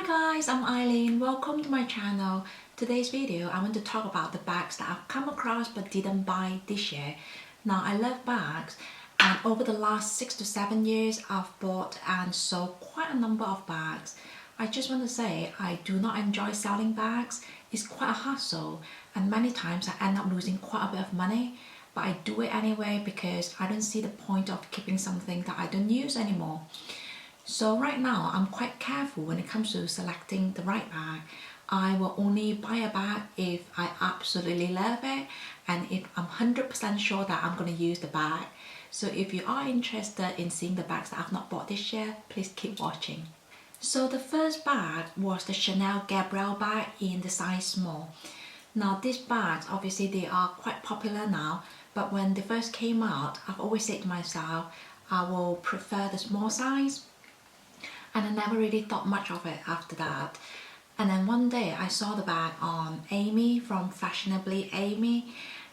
Hi guys, I'm Eileen. Welcome to my channel. Today's video I want to talk about the bags that I've come across but didn't buy this year. Now I love bags and over the last 6 to 7 years I've bought and sold quite a number of bags. I just want to say I do not enjoy selling bags. It's quite a hassle and many times I end up losing quite a bit of money, but I do it anyway because I don't see the point of keeping something that I don't use anymore. So right now I'm quite careful when it comes to selecting the right bag. I will only buy a bag if I absolutely love it and if I'm 100% sure that I'm going to use the bag. So if you are interested in seeing the bags that I've not bought this year, please keep watching. So the first bag was the Chanel Gabrielle bag in the size small. Now these bags, obviously they are quite popular now, but when they first came out, I've always said to myself, I will prefer the small size. And I never really thought much of it after that. And then one day I saw the bag on Amy from Fashionably Amy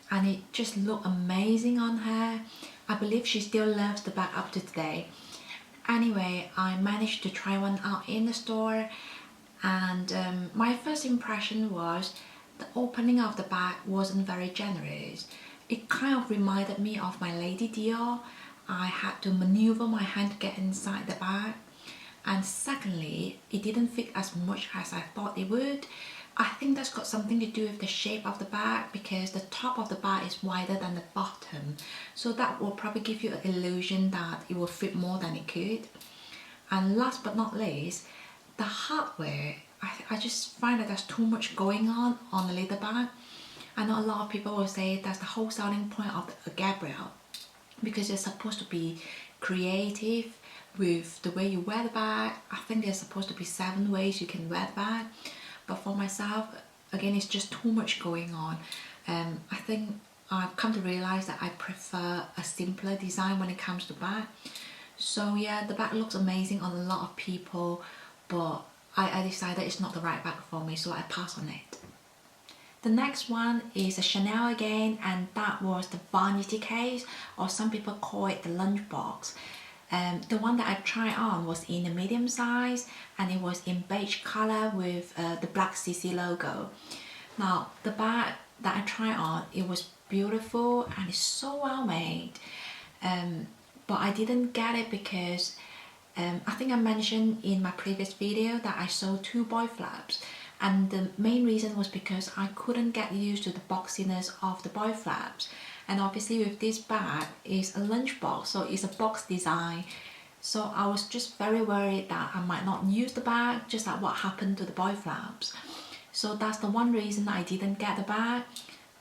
and it just looked amazing on her. I believe she still loves the bag up to today. Anyway, I managed to try one out in the store and my first impression was the opening of the bag wasn't very generous. It kind of reminded me of my Lady Dior. I had to maneuver my hand to get inside the bag. And secondly, it didn't fit as much as I thought it would. I think that's got something to do with the shape of the bag because the top of the bag is wider than the bottom. So that will probably give you an illusion that it will fit more than it could. And last but not least, the hardware. I just find that there's too much going on the leather bag. I know a lot of people will say that's the whole selling point of a Gabrielle because it's supposed to be creative with the way you wear the bag. I think there's supposed to be 7 ways you can wear the bag, but for myself, again, it's just too much going on. I think I've come to realize that I prefer a simpler design when it comes to bag. So yeah, the bag looks amazing on a lot of people, but I decided it's not the right bag for me, so I pass on it. The next one is a Chanel again, and that was the Vanity case, or some people call it the lunchbox. The one that I tried on was in a medium size and it was in beige color with the black CC logo. Now the bag that I tried on, it was beautiful and it's so well made, but I didn't get it because I think I mentioned in my previous video that I sold 2 boy flaps, and the main reason was because I couldn't get used to the boxiness of the boy flaps. And obviously with this bag, it's a lunchbox, so it's a box design. So I was just very worried that I might not use the bag, just like what happened to the boy flaps. So that's the one reason I didn't get the bag.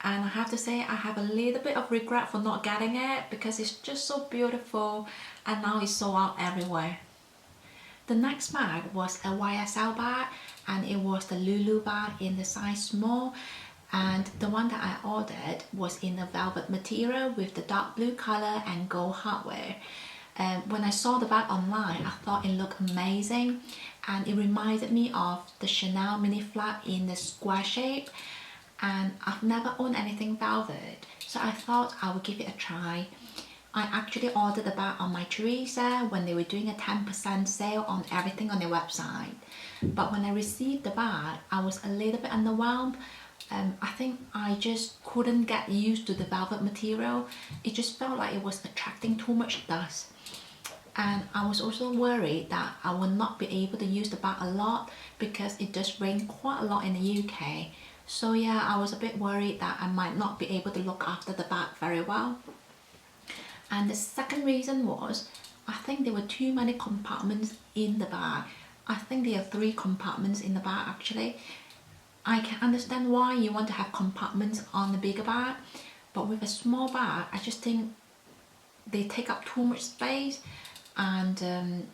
And I have to say I have a little bit of regret for not getting it because it's just so beautiful and now it's sold out everywhere. The next bag was a YSL bag and it was the Lulu bag in the size small. And the one that I ordered was in the velvet material with the dark blue color and gold hardware. When I saw the bag online, I thought it looked amazing and it reminded me of the Chanel mini flap in the square shape, and I've never owned anything velvet, so I thought I would give it a try. I actually ordered the bag on my Teresa when they were doing a 10% sale on everything on their website. But when I received the bag, I was a little bit underwhelmed. I think I just couldn't get used to the velvet material. It just felt like it was attracting too much dust. And I was also worried that I would not be able to use the bag a lot because it does rain quite a lot in the UK. So yeah, I was a bit worried that I might not be able to look after the bag very well. And the second reason was, I think there were too many compartments in the bag. I think there are 3 compartments in the bag actually. I can understand why you want to have compartments on the bigger bag, but with a small bag, I just think they take up too much space, and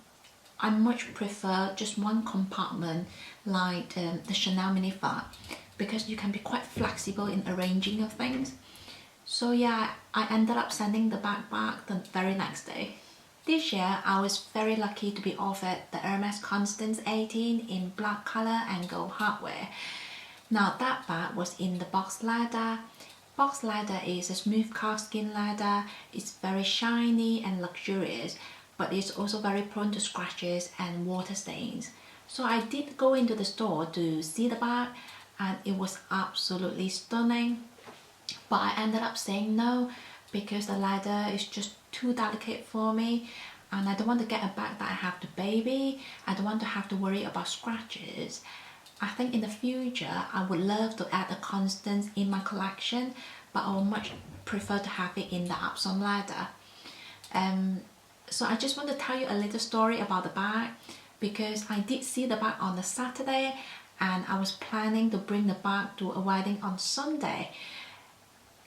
I much prefer just one compartment like the Chanel mini flap because you can be quite flexible in arranging your things. So yeah, I ended up sending the bag back the very next day. This year, I was very lucky to be offered the Hermes Constance 18 in black color and gold hardware. Now that bag was in the box leather. Box leather is a smooth calfskin leather. It's very shiny and luxurious, but it's also very prone to scratches and water stains. So I did go into the store to see the bag and it was absolutely stunning, but I ended up saying no because the leather is just too delicate for me, and I don't want to get a bag that I have to baby. I don't want to have to worry about scratches. I think in the future I would love to add a Constance in my collection, but I would much prefer to have it in the Epsom leather. So I just want to tell you a little story about the bag, because I did see the bag on the Saturday and I was planning to bring the bag to a wedding on Sunday.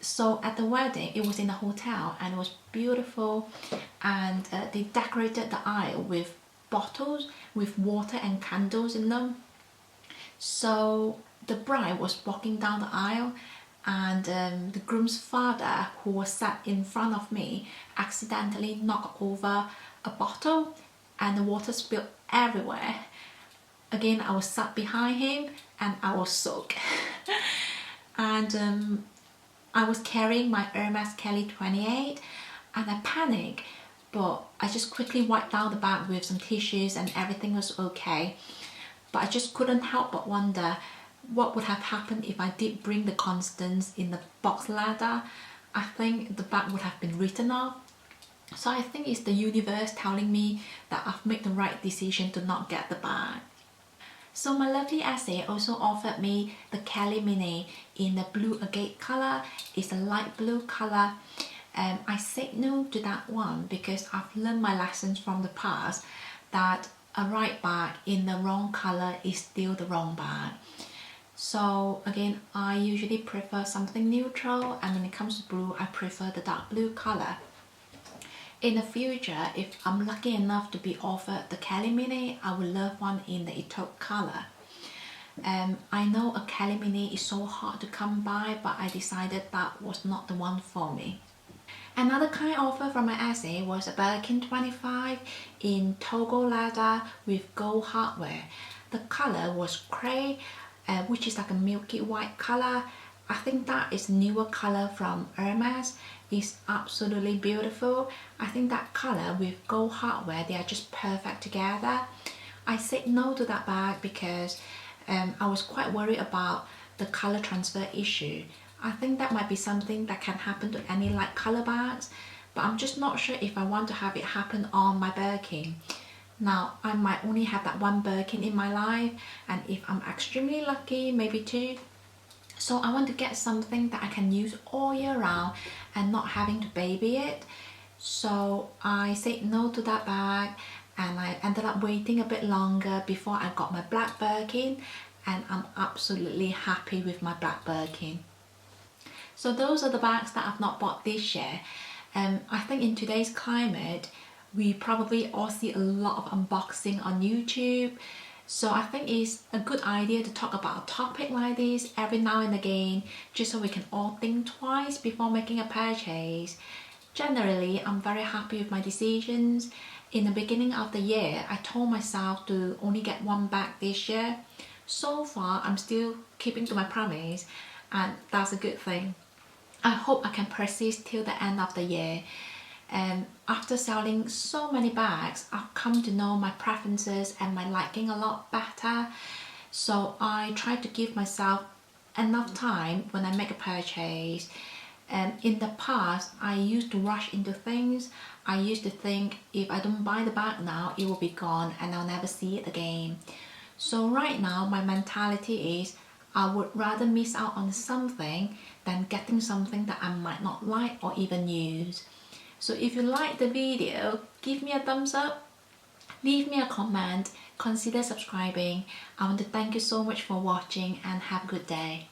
So at the wedding, it was in a hotel and it was beautiful, and they decorated the aisle with bottles with water and candles in them. So the bride was walking down the aisle and the groom's father, who was sat in front of me, accidentally knocked over a bottle and the water spilled everywhere. Again, I was sat behind him and I was soaked. And I was carrying my Hermes Kelly 28 and I panicked, but I just quickly wiped down the bag with some tissues and everything was okay. But I just couldn't help but wonder what would have happened if I did bring the Constance in the box leather. I think the bag would have been written off. So I think it's the universe telling me that I've made the right decision to not get the bag. So my lovely essay also offered me the Kelly Mini in the blue agate colour. It's a light blue colour. I said no to that one because I've learned my lessons from the past that a right bag in the wrong colour is still the wrong bag. So again, I usually prefer something neutral, and when it comes to blue, I prefer the dark blue colour. In the future, if I'm lucky enough to be offered the Kelly Mini, I would love one in the taupe colour. I know a Kelly Mini is so hard to come by, but I decided that was not the one for me. Another kind offer from my essay was a Birkin 25 in Togo leather with gold hardware. The colour was grey, which is like a milky white colour. I think that is a newer colour from Hermes. It's absolutely beautiful. I think that colour with gold hardware, they are just perfect together. I said no to that bag because I was quite worried about the colour transfer issue. I think that might be something that can happen to any light colour bags, but I'm just not sure if I want to have it happen on my Birkin. Now, I might only have that one Birkin in my life, and if I'm extremely lucky, maybe two. So I want to get something that I can use all year round and not having to baby it. So I said no to that bag, and I ended up waiting a bit longer before I got my black Birkin, and I'm absolutely happy with my black Birkin. So those are the bags that I've not bought this year. I think in today's climate, we probably all see a lot of unboxing on YouTube. So I think it's a good idea to talk about a topic like this every now and again, just so we can all think twice before making a purchase. Generally, I'm very happy with my decisions. In the beginning of the year, I told myself to only get one bag this year. So far, I'm still keeping to my promise, and that's a good thing. I hope I can persist till the end of the year. After selling so many bags, I've come to know my preferences and my liking a lot better. So I try to give myself enough time when I make a purchase. In the past, I used to rush into things. I used to think if I don't buy the bag now, it will be gone and I'll never see it again. So right now, my mentality is I would rather miss out on something than getting something that I might not like or even use. So if you like the video, give me a thumbs up, leave me a comment, consider subscribing. I want to thank you so much for watching and have a good day.